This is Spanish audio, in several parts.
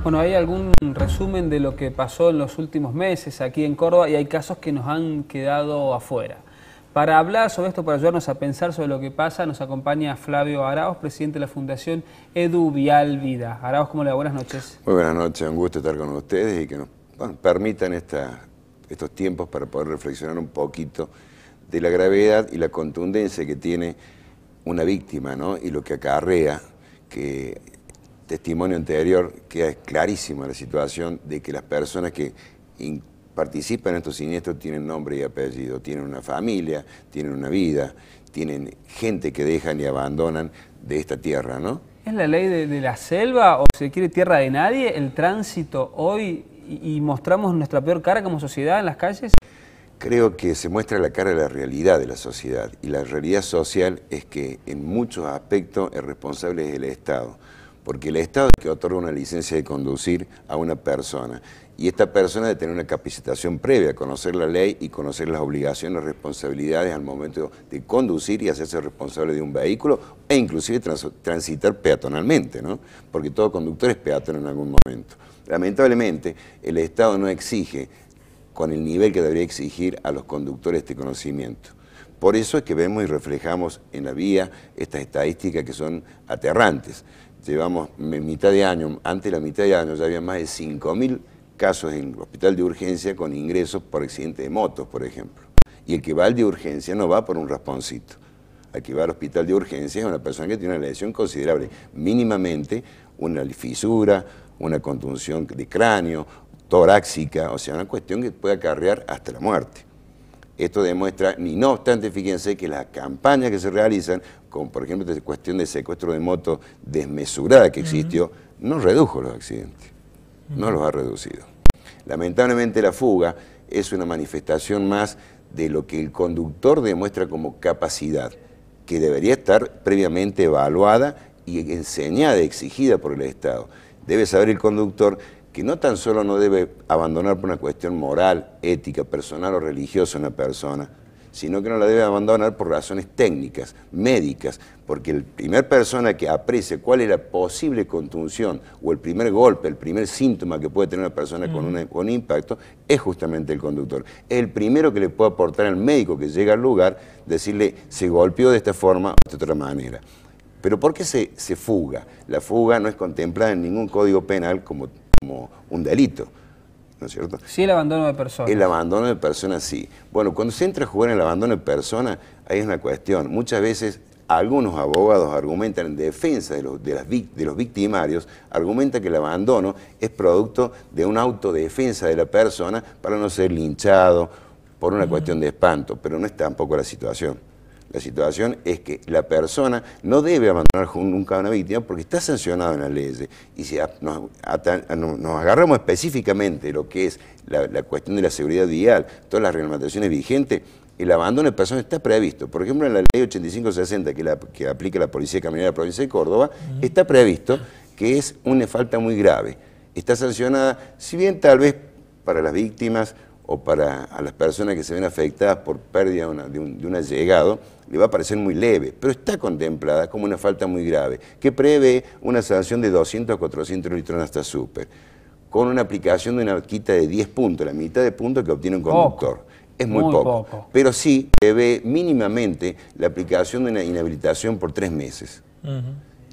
Bueno, ¿hay algún resumen de lo que pasó en los últimos meses aquí en Córdoba? Y hay casos que nos han quedado afuera. Para hablar sobre esto, para ayudarnos a pensar sobre lo que pasa, nos acompaña Flavio Arauz, presidente de la Fundación Edu Vial Vida. Arauz, ¿cómo le va? Buenas noches. Muy buenas noches, un gusto estar con ustedes y que nos permitan estos tiempos para poder reflexionar un poquito de la gravedad y la contundencia que tiene una víctima, ¿no? Y lo que acarrea, que testimonio anterior queda clarísima la situación de que las personas que participan en estos siniestros tienen nombre y apellido, tienen una familia, tienen una vida, tienen gente que dejan y abandonan de esta tierra, ¿no? ¿Es la ley de la selva o se quiere tierra de nadie el tránsito hoy y mostramos nuestra peor cara como sociedad en las calles? Creo que se muestra la cara de la realidad de la sociedad, y la realidad social es que en muchos aspectos el responsable es el Estado, porque el Estado es el que otorga una licencia de conducir a una persona, y esta persona debe tener una capacitación previa, conocer la ley y conocer las obligaciones, responsabilidades al momento de conducir y hacerse responsable de un vehículo, e inclusive transitar peatonalmente, ¿no? Porque todo conductor es peatón en algún momento. Lamentablemente, el Estado no exige con el nivel que debería exigir a los conductores este conocimiento. Por eso es que vemos y reflejamos en la vía estas estadísticas que son aterrantes. Llevamos mitad de año, antes de la mitad de año ya había más de 5.000 casos en el hospital de urgencia con ingresos por accidente de motos, por ejemplo. Y el que va al de urgencia no va por un rasponcito. El que va al hospital de urgencia es una persona que tiene una lesión considerable, mínimamente una fisura, una contunción de cráneo, torácica, o sea, una cuestión que puede acarrear hasta la muerte. Esto demuestra, y no obstante, fíjense que las campañas que se realizan, como por ejemplo esta cuestión de secuestro de moto desmesurada que existió, no redujo los accidentes, no los ha reducido. Lamentablemente la fuga es una manifestación más de lo que el conductor demuestra como capacidad, que debería estar previamente evaluada y enseñada, exigida por el Estado. Debe saber el conductor que no tan solo no debe abandonar por una cuestión moral, ética, personal o religiosa a una persona, sino que no la debe abandonar por razones técnicas, médicas, porque la primera persona que aprecie cuál es la posible contunción o el primer golpe, el primer síntoma que puede tener una persona con un impacto, es justamente el conductor. Es el primero que le puede aportar al médico que llega al lugar, decirle, se golpeó de esta forma o de otra manera. Pero ¿por qué se fuga? La fuga no es contemplada en ningún código penal como un delito, ¿no es cierto? Sí, el abandono de personas. El abandono de personas, sí. Bueno, cuando se entra a jugar en el abandono de personas, ahí es una cuestión. Muchas veces algunos abogados argumentan en defensa de los victimarios, argumentan que el abandono es producto de una autodefensa de la persona para no ser linchado por una cuestión de espanto, pero no es tampoco la situación. La situación es que la persona no debe abandonar nunca a una víctima porque está sancionado en la ley. Y si nos agarramos específicamente de lo que es la cuestión de la seguridad vial, todas las reglamentaciones vigentes, el abandono de personas está previsto. Por ejemplo, en la ley 8560 que aplica la Policía Caminera de la provincia de Córdoba, está previsto que es una falta muy grave. Está sancionada, si bien tal vez para las víctimas o para a las personas que se ven afectadas por pérdida de un allegado, le va a parecer muy leve, pero está contemplada como una falta muy grave, que prevé una sanción de 200 a 400 litros hasta súper, con una aplicación de una quita de 10 puntos, la mitad de puntos que obtiene un conductor. Es muy poco, pero sí prevé mínimamente la aplicación de una inhabilitación por 3 meses.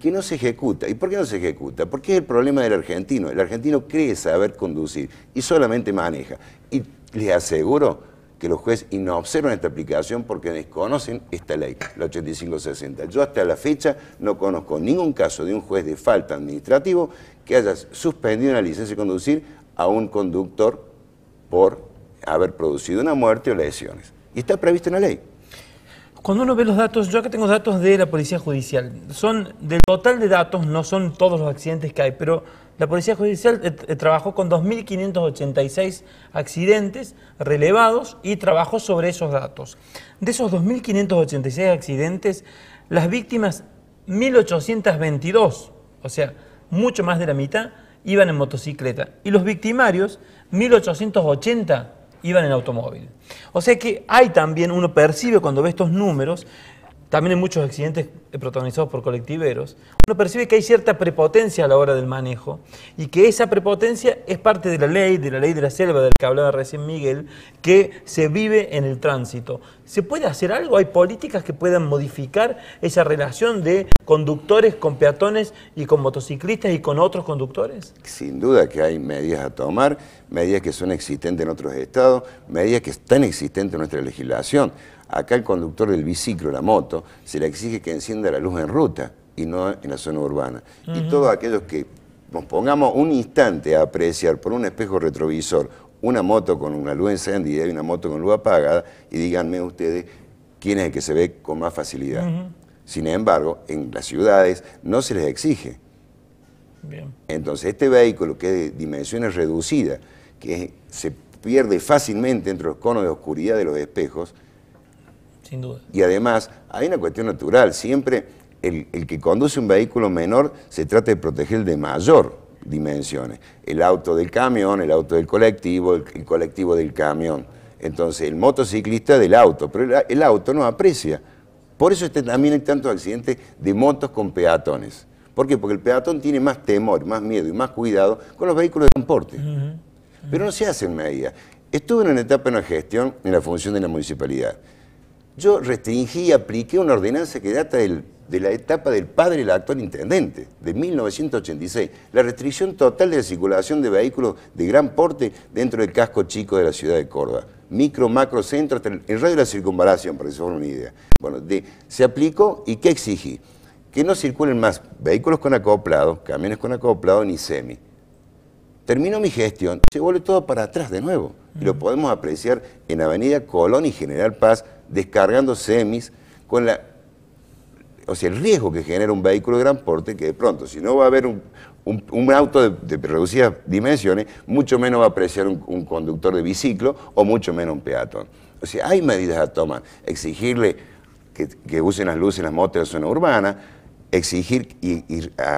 Que no se ejecuta. ¿Y por qué no se ejecuta? Porque es el problema del argentino. El argentino cree saber conducir y solamente maneja. Y les aseguro que los jueces no observan esta aplicación porque desconocen esta ley, la 8560. Yo hasta la fecha no conozco ningún caso de un juez de falta administrativo que haya suspendido una licencia de conducir a un conductor por haber producido una muerte o lesiones. Y está previsto en la ley. Cuando uno ve los datos, yo acá tengo datos de la Policía Judicial. Son del total de datos, no son todos los accidentes que hay, pero la Policía Judicial trabajó con 2.586 accidentes relevados y trabajó sobre esos datos. De esos 2.586 accidentes, las víctimas, 1.822, o sea, mucho más de la mitad, iban en motocicleta. Y los victimarios, 1.880 iban en automóvil. O sea que hay también, uno percibe cuando ve estos números, también en muchos accidentes protagonizados por colectiveros, uno percibe que hay cierta prepotencia a la hora del manejo y que esa prepotencia es parte de la ley de la selva del que hablaba recién Miguel, que se vive en el tránsito. ¿Se puede hacer algo? ¿Hay políticas que puedan modificar esa relación de conductores con peatones y con motociclistas y con otros conductores? Sin duda que hay medidas a tomar, medidas que son existentes en otros estados, medidas que están existentes en nuestra legislación. Acá el conductor del biciclo, la moto, se le exige que encienda la luz en ruta y no en la zona urbana. Y todos aquellos que nos pongamos un instante a apreciar por un espejo retrovisor una moto con una luz encendida y una moto con luz apagada, y díganme ustedes quién es el que se ve con más facilidad. Sin embargo, en las ciudades no se les exige. Bien. Entonces, este vehículo que es de dimensiones reducidas, que se pierde fácilmente entre los conos de oscuridad de los espejos, sin duda. Y además, hay una cuestión natural. Siempre el que conduce un vehículo menor se trata de proteger el de mayor dimensiones. El auto del camión, el auto del colectivo, el colectivo del camión. Entonces, el motociclista del auto, pero el auto no aprecia. Por eso también hay tantos accidentes de motos con peatones. ¿Por qué? Porque el peatón tiene más temor, más miedo y más cuidado con los vehículos de transporte. Pero no se hacen medidas. Estuve en una etapa en la gestión, en la función de la municipalidad. Yo restringí y apliqué una ordenanza que data de la etapa del padre del actual intendente, de 1986. La restricción total de la circulación de vehículos de gran porte dentro del casco chico de la ciudad de Córdoba. Micro, macro, centro, hasta el radio de la circunvalación, para que se hagan una idea. Bueno, se aplicó, y ¿qué exigí? Que no circulen más vehículos con acoplado, camiones con acoplado, ni semi. Terminó mi gestión, se vuelve todo para atrás de nuevo. Y lo podemos apreciar en Avenida Colón y General Paz, descargando semis, con o sea, el riesgo que genera un vehículo de gran porte, que de pronto, si no va a haber un auto de reducidas dimensiones, mucho menos va a apreciar un conductor de biciclo, o mucho menos un peatón. O sea, hay medidas a tomar. Exigirle que usen las luces en las motos de la zona urbana, exigir y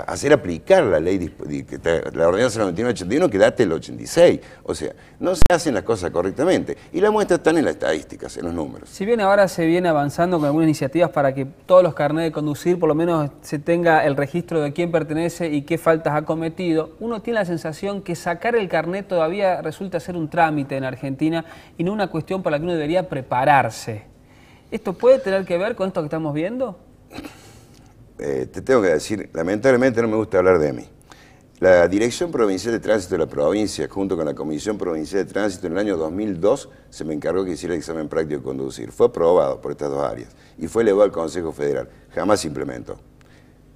hacer aplicar la ley, la ordenanza 9981 que date el 86. O sea, no se hacen las cosas correctamente. Y la muestra están en las estadísticas, en los números. Si bien ahora se viene avanzando con algunas iniciativas para que todos los carnets de conducir por lo menos se tenga el registro de quién pertenece y qué faltas ha cometido, uno tiene la sensación que sacar el carnet todavía resulta ser un trámite en Argentina y no una cuestión por la que uno debería prepararse. ¿Esto puede tener que ver con esto que estamos viendo? Te tengo que decir, lamentablemente no me gusta hablar de mí. La Dirección Provincial de Tránsito de la provincia, junto con la Comisión Provincial de Tránsito, en el año 2002 se me encargó que hiciera el examen práctico de conducir. Fue aprobado por estas dos áreas y fue elevado al Consejo Federal. Jamás se implementó.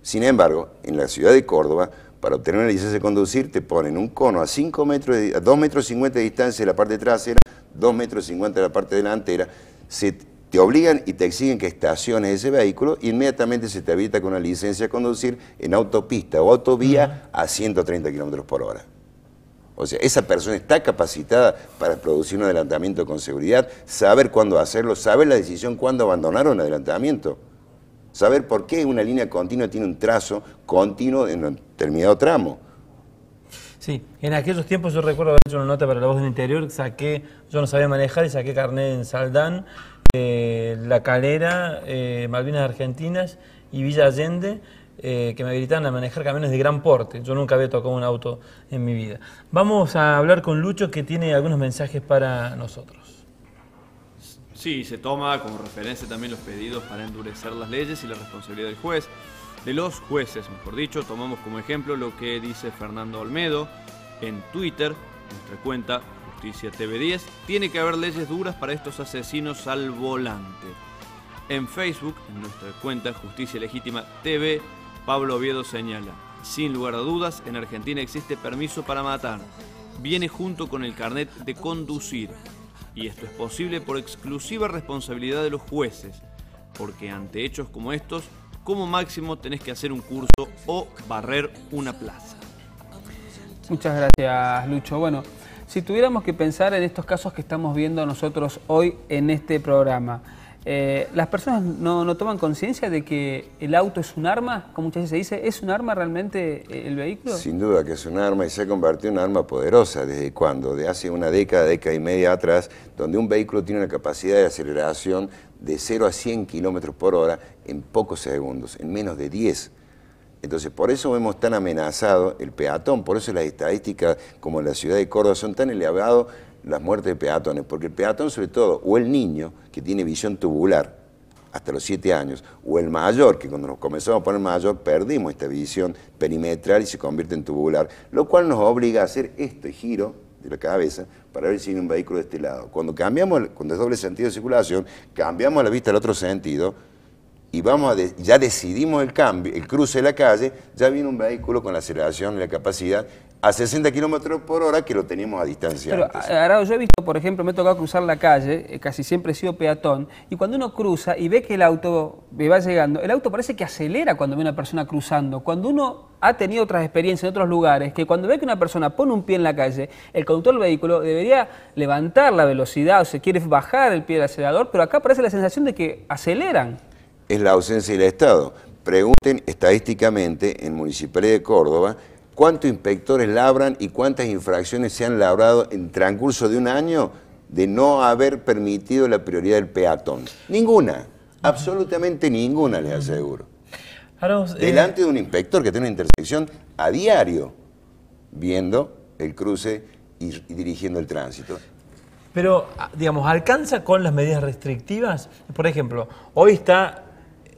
Sin embargo, en la ciudad de Córdoba, para obtener una licencia de conducir, te ponen un cono a 2,50 metros de distancia de la parte trasera, 2,50 metros de la parte delantera. Te obligan y te exigen que estaciones ese vehículo y inmediatamente se te habilita con una licencia de conducir en autopista o autovía a 130 kilómetros por hora. O sea, esa persona está capacitada para producir un adelantamiento con seguridad, saber cuándo hacerlo, saber la decisión cuándo abandonar un adelantamiento, saber por qué una línea continua tiene un trazo continuo en un determinado tramo. Sí, en aquellos tiempos yo recuerdo haber hecho una nota para La Voz del Interior, yo no sabía manejar y saqué carnet en Saldán, La Calera, Malvinas Argentinas y Villa Allende, que me habilitaban a manejar camiones de gran porte. Yo nunca había tocado un auto en mi vida. Vamos a hablar con Lucho, que tiene algunos mensajes para nosotros. Sí, se toma como referencia también los pedidos para endurecer las leyes y la responsabilidad del juez. De los jueces, mejor dicho, tomamos como ejemplo lo que dice Fernando Olmedo en Twitter, nuestra cuenta Justicia TV10, tiene que haber leyes duras para estos asesinos al volante. En Facebook, en nuestra cuenta Justicia Legítima TV, Pablo Oviedo señala, sin lugar a dudas, en Argentina existe permiso para matar. Viene junto con el carnet de conducir. Y esto es posible por exclusiva responsabilidad de los jueces, porque ante hechos como estos, como máximo tenés que hacer un curso o barrer una plaza. Muchas gracias, Lucho. Bueno, si tuviéramos que pensar en estos casos que estamos viendo nosotros hoy en este programa, ¿Las personas no toman conciencia de que el auto es un arma? Como muchas veces se dice, ¿es un arma realmente el vehículo? Sin duda que es un arma y se ha convertido en un arma poderosa. ¿Desde cuándo? De hace una década y media atrás, donde un vehículo tiene una capacidad de aceleración de 0 a 100 kilómetros por hora en pocos segundos, en menos de 10. Entonces, por eso vemos tan amenazado el peatón, por eso las estadísticas como en la ciudad de Córdoba son tan elevadas las muertes de peatones, porque el peatón sobre todo, o el niño que tiene visión tubular hasta los 7 años, o el mayor, que cuando nos comenzamos a poner mayor perdimos esta visión perimetral y se convierte en tubular, lo cual nos obliga a hacer este giro de la cabeza para ver si hay un vehículo de este lado. Cuando es doble sentido de circulación, cambiamos la vista al otro sentido y ya decidimos el cambio, el cruce de la calle, ya viene un vehículo con la aceleración y la capacidad a 60 kilómetros por hora que lo teníamos a distancia. Pero, Arao, yo he visto, por ejemplo, me he tocado cruzar la calle, casi siempre he sido peatón, y cuando uno cruza y ve que el auto va llegando, el auto parece que acelera cuando ve una persona cruzando. Cuando uno ha tenido otras experiencias en otros lugares, que cuando ve que una persona pone un pie en la calle, el conductor del vehículo debería levantar la velocidad o se quiere bajar el pie del acelerador, pero acá parece la sensación de que aceleran. Es la ausencia del Estado. Pregunten estadísticamente en Municipalidad de Córdoba cuántos inspectores labran y cuántas infracciones se han labrado en transcurso de un año de no haber permitido la prioridad del peatón. Ninguna, absolutamente ninguna, les aseguro. Delante de un inspector que tiene una intersección a diario, viendo el cruce y dirigiendo el tránsito. Pero, digamos, ¿alcanza con las medidas restrictivas? Por ejemplo, hoy está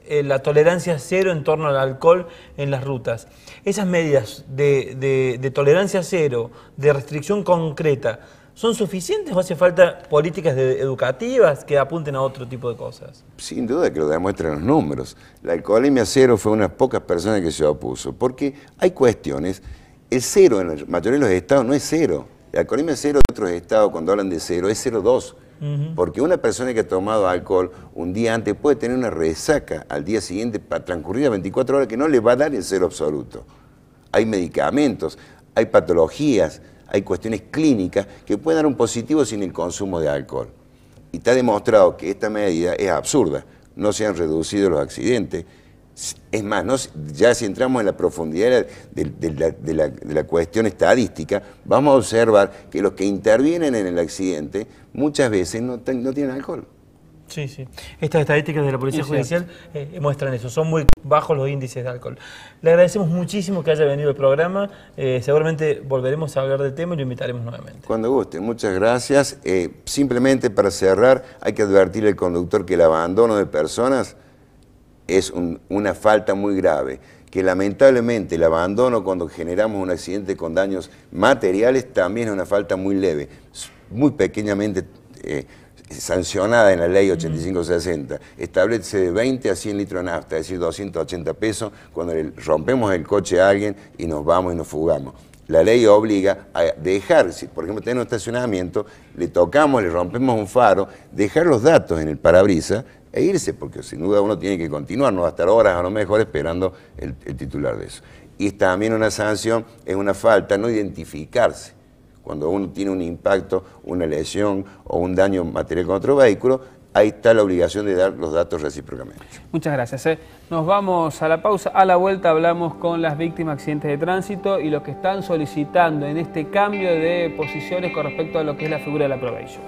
la tolerancia cero en torno al alcohol en las rutas. Esas medidas de tolerancia cero, de restricción concreta, ¿son suficientes o hace falta políticas educativas que apunten a otro tipo de cosas? Sin duda que lo demuestran los números. La alcoholemia cero fue una de las pocas personas que se opuso, porque hay cuestiones. El cero en la mayoría de los estados no es cero. La alcoholemia cero de otros estados, cuando hablan de cero, es 0,2. Porque una persona que ha tomado alcohol un día antes puede tener una resaca al día siguiente para transcurrir a 24 horas que no le va a dar el cero absoluto. Hay medicamentos, hay patologías, hay cuestiones clínicas que pueden dar un positivo sin el consumo de alcohol. Y está demostrado que esta medida es absurda. No se han reducido los accidentes. Es más, ya si entramos en la profundidad de la cuestión estadística, vamos a observar que los que intervienen en el accidente muchas veces no tienen alcohol. Sí, sí. Estas estadísticas de la Policía Judicial muestran eso, son muy bajos los índices de alcohol. Le agradecemos muchísimo que haya venido al programa, seguramente volveremos a hablar del tema y lo invitaremos nuevamente. Cuando guste, muchas gracias. Simplemente para cerrar, hay que advertirle al conductor que el abandono de personas es una falta muy grave, que lamentablemente el abandono cuando generamos un accidente con daños materiales también es una falta muy leve, muy pequeñamente sancionada en la ley 8560. Establece de 20 a 100 litros de nafta, es decir, 280 pesos cuando le rompemos el coche a alguien y nos vamos y nos fugamos. La ley obliga a dejar, si por ejemplo tenemos un estacionamiento, le tocamos, le rompemos un faro, dejar los datos en el parabrisas e irse, porque sin duda uno tiene que continuar, no va a estar horas a lo mejor esperando el titular de eso. Y también una sanción es una falta, no identificarse. Cuando uno tiene un impacto, una lesión o un daño material con otro vehículo, ahí está la obligación de dar los datos recíprocamente. Muchas gracias. Nos vamos a la pausa. A la vuelta hablamos con las víctimas de accidentes de tránsito y lo que están solicitando en este cambio de posiciones con respecto a lo que es la figura de la probation.